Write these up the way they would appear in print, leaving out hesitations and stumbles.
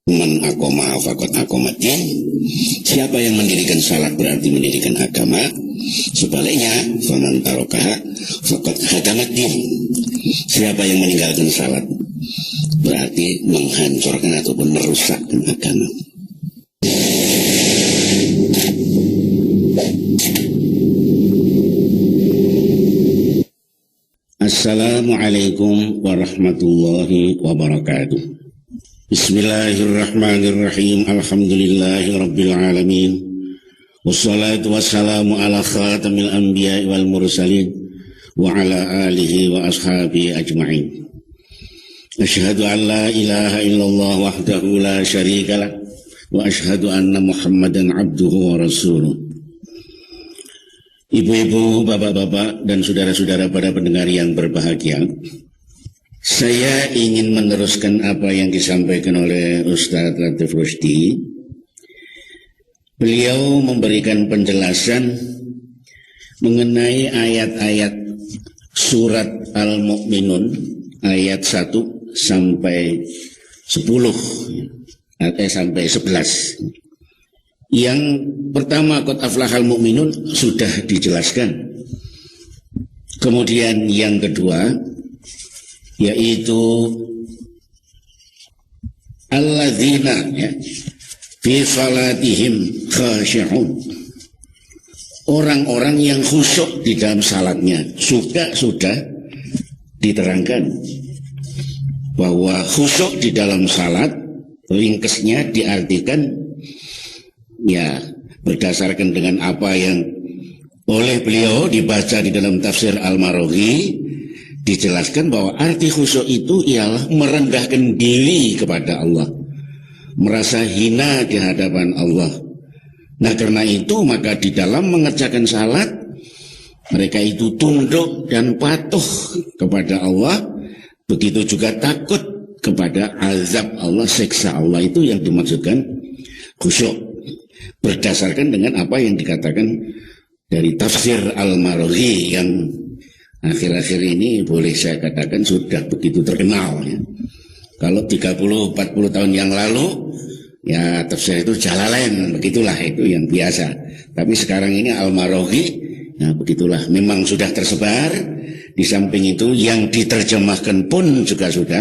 Man aqoma faqad aqomatin. Siapa yang mendirikan salat berarti mendirikan agama. Sebaliknya, faman tarakaha faqad hadamatin. Siapa yang meninggalkan salat berarti menghancurkan ataupun merusakkan agama. Assalamualaikum warahmatullahi wabarakatuh. Bismillahirrahmanirrahim. Alhamdulillahi rabbil alamin. Wassalatu wassalamu ala khatamil anbiya wal mursalin wa ala alihi wa ashabihi ajma'in. Asyhadu an la ilaha illallah wahdahu la syarikalah wa asyhadu anna Muhammadan abduhu wa rasuluh. Ibu-ibu, bapak-bapak, dan saudara-saudara pada pendengar yang berbahagia, saya ingin meneruskan apa yang disampaikan oleh Ustadz Latif Rusdi. Beliau memberikan penjelasan mengenai ayat-ayat surat Al-Mu'minun ayat 1 sampai 10 sampai 11. Yang pertama, qad aflahal mu'minun, sudah dijelaskan. Kemudian yang kedua yaitu alladzina fi salatihim khashi'un, orang-orang yang khusyuk di dalam salatnya. Sudah diterangkan bahwa khusyuk di dalam salat, ringkesnya diartikan ya berdasarkan dengan apa yang oleh beliau dibaca di dalam tafsir Al-Maraghi, dijelaskan bahwa arti khusyuk itu ialah merendahkan diri kepada Allah, merasa hina di hadapan Allah. Nah, karena itu maka di dalam mengerjakan salat mereka itu tunduk dan patuh kepada Allah. Begitu juga takut kepada azab Allah, siksa Allah. Itu yang dimaksudkan khusyuk, berdasarkan dengan apa yang dikatakan dari tafsir Al-Maraghi yang akhir-akhir ini boleh saya katakan sudah begitu terkenal ya. Kalau 30-40 tahun yang lalu ya tafsir itu Jalalain, begitulah, itu yang biasa. Tapi sekarang ini Al-Maraghi, ya begitulah, memang sudah tersebar. Di samping itu yang diterjemahkan pun juga sudah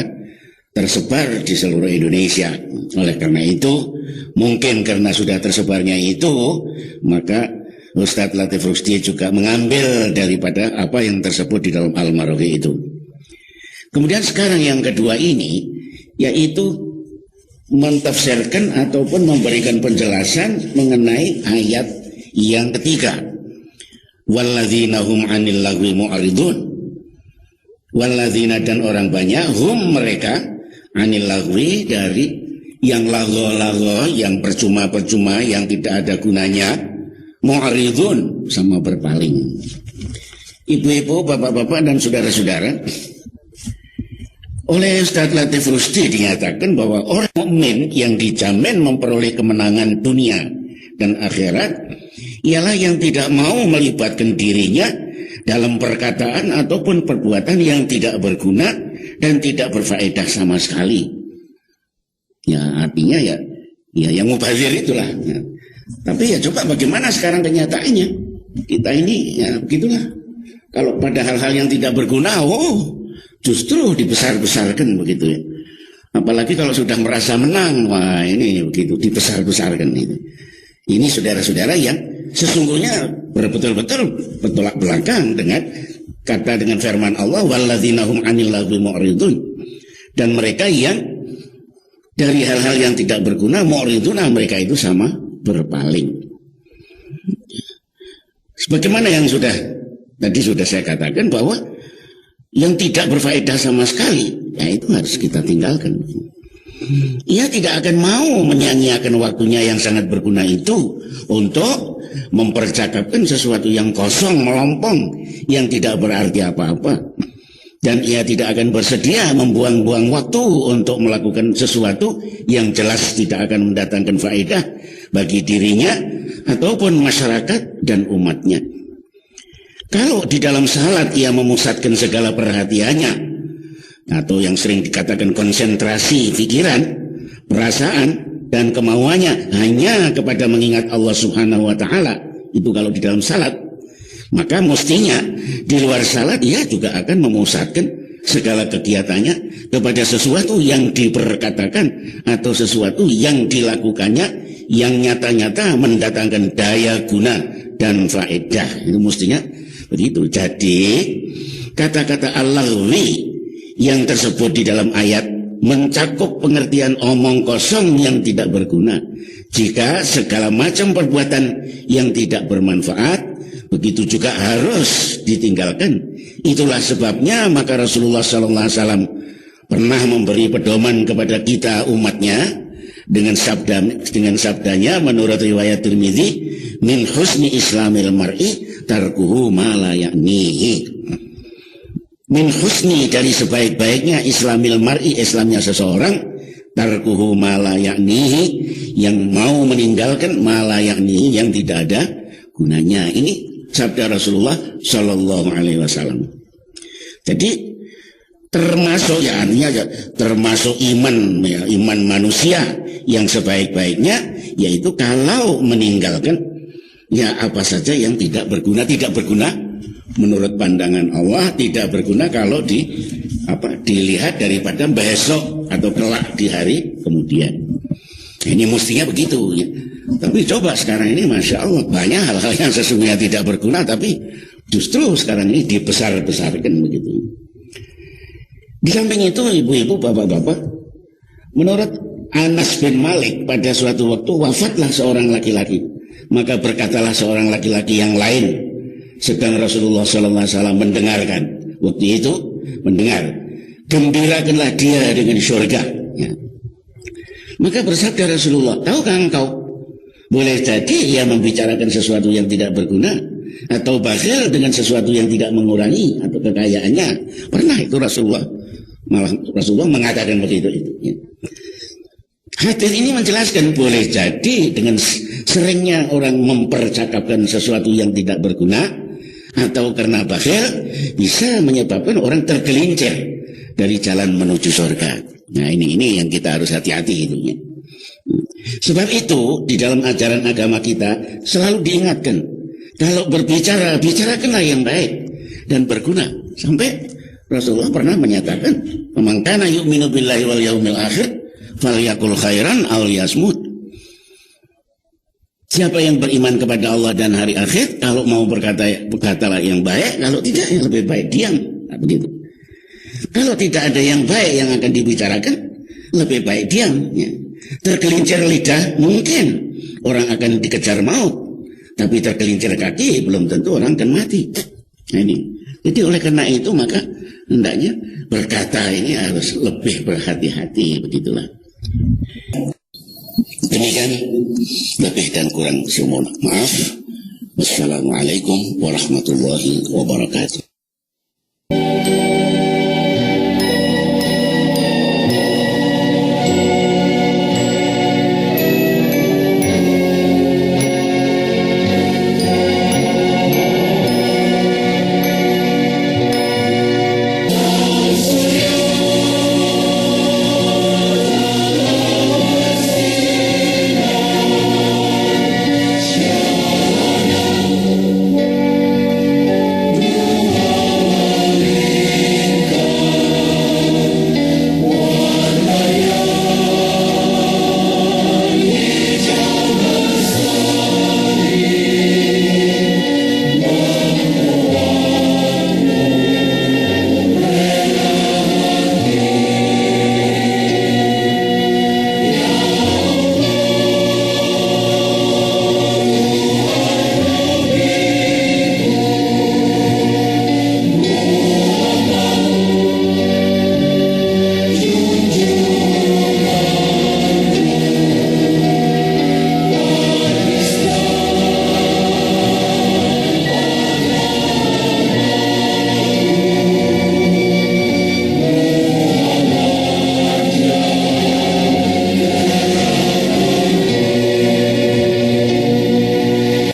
tersebar di seluruh Indonesia. Oleh karena itu, mungkin karena sudah tersebarnya itu, maka Ustadz Latif Rusdi juga mengambil daripada apa yang tersebut di dalam Al-Maraghi itu. Kemudian sekarang yang kedua ini, yaitu mentafsirkan ataupun memberikan penjelasan mengenai ayat yang ketiga. Walladzina hum 'anil lagwi mu'ridun. Walladzina, dan orang banyak, hum mereka, 'anil lagwi, dari yang lago-lago, yang percuma-percuma, yang tidak ada gunanya, mu'ridun, sama berpaling. Ibu-ibu, bapak-bapak, dan saudara-saudara, oleh Ustadz Latif Rusdi dinyatakan bahwa orang mukmin yang dijamin memperoleh kemenangan dunia dan akhirat ialah yang tidak mau melibatkan dirinya dalam perkataan ataupun perbuatan yang tidak berguna dan tidak berfaedah sama sekali. Ya, artinya ya yang mubazir itulah. Ya. Tapi ya coba bagaimana sekarang kenyataannya? Kita ini ya begitulah. Kalau pada hal-hal yang tidak berguna, justru dibesar-besarkan begitu ya. Apalagi kalau sudah merasa menang, wah ini begitu dibesar-besarkan itu. Ini saudara-saudara yang sesungguhnya betul-betul bertolak belakang dengan firman Allah, walladzina hum 'anil lagwi mu'ridun, dan mereka yang dari hal-hal yang tidak berguna mu'ridun, mereka itu sama berpaling. Sebagaimana yang tadi sudah saya katakan bahwa yang tidak berfaedah sama sekali, ya itu harus kita tinggalkan. Ia tidak akan mau menyanyiakan waktunya yang sangat berguna itu untuk mempercakapkan sesuatu yang kosong, melompong, yang tidak berarti apa-apa. Dan ia tidak akan bersedia membuang-buang waktu untuk melakukan sesuatu yang jelas tidak akan mendatangkan faedah bagi dirinya ataupun masyarakat dan umatnya. Kalau di dalam salat ia memusatkan segala perhatiannya, atau yang sering dikatakan konsentrasi pikiran perasaan dan kemauannya hanya kepada mengingat Allah Subhanahu wa taala, itu kalau di dalam salat, maka mestinya di luar salat ia juga akan memusatkan segala kegiatannya kepada sesuatu yang diperkatakan atau sesuatu yang dilakukannya yang nyata-nyata mendatangkan daya guna dan faedah. Itu mestinya begitu. Jadi kata-kata al-laghwi yang tersebut di dalam ayat mencakup pengertian omong kosong yang tidak berguna. Jika segala macam perbuatan yang tidak bermanfaat, begitu juga harus ditinggalkan. Itulah sebabnya maka Rasulullah SAW pernah memberi pedoman kepada kita umatnya dengan sabdanya menurut riwayat Tirmidzi, min husni islamil mar'i tarkuhu ma la ya'nihi. Min husni, dari sebaik-baiknya islamil mar'i, Islamnya seseorang, tarkuhu ma la ya'nihi, yang mau meninggalkan ma la ya'nihi, yang tidak ada gunanya. Ini sabda Rasulullah Shallallahu Alaihi Wasallam. Jadi termasuk ya, artinya termasuk iman ya, iman manusia yang sebaik-baiknya yaitu kalau meninggalkan ya apa saja yang tidak berguna menurut pandangan Allah, tidak berguna kalau dilihat daripada besok atau kelak di hari kemudian. Ini mestinya begitu ya. Tapi coba sekarang ini Masya Allah banyak hal-hal yang sesungguhnya tidak berguna, tapi justru sekarang ini dibesar-besarkan begitu. Di samping itu ibu-ibu, bapak-bapak, menurut Anas bin Malik pada suatu waktu wafatlah seorang laki-laki. Maka berkatalah seorang laki-laki yang lain, sedang Rasulullah SAW mendengarkan. Waktu itu mendengar, gembirakanlah dia dengan surga ya. Maka bersabda Rasulullah, tahukah engkau, boleh jadi ia membicarakan sesuatu yang tidak berguna atau bakhil dengan sesuatu yang tidak mengurangi atau kekayaannya. Pernah itu Rasulullah mengatakan begitu ya. Hadis ini menjelaskan boleh jadi dengan seringnya orang mempercakapkan sesuatu yang tidak berguna atau karena bakhil bisa menyebabkan orang tergelincir dari jalan menuju surga. Nah ini yang kita harus hati-hati itu ya. Sebab itu di dalam ajaran agama kita selalu diingatkan, kalau berbicara, bicarakanlah yang baik dan berguna. Sampai Rasulullah pernah menyatakan, "Man kana yu'minu billahi wal yaumil akhir falyaqul khairan aw liyasmut." Siapa yang beriman kepada Allah dan hari akhir, kalau mau berkatalah yang baik, kalau tidak yang lebih baik diam. Nah, begitu. Kalau tidak ada yang baik yang akan dibicarakan, lebih baik diam ya. Tergelincir lidah mungkin orang akan dikejar maut, tapi tergelincir kaki belum tentu orang akan mati. Nah, ini. Jadi oleh karena itu maka hendaknya berkata ini harus lebih berhati-hati, begitulah. Demikian lebih dan kurang semua maaf. Wassalamualaikum warahmatullahi wabarakatuh.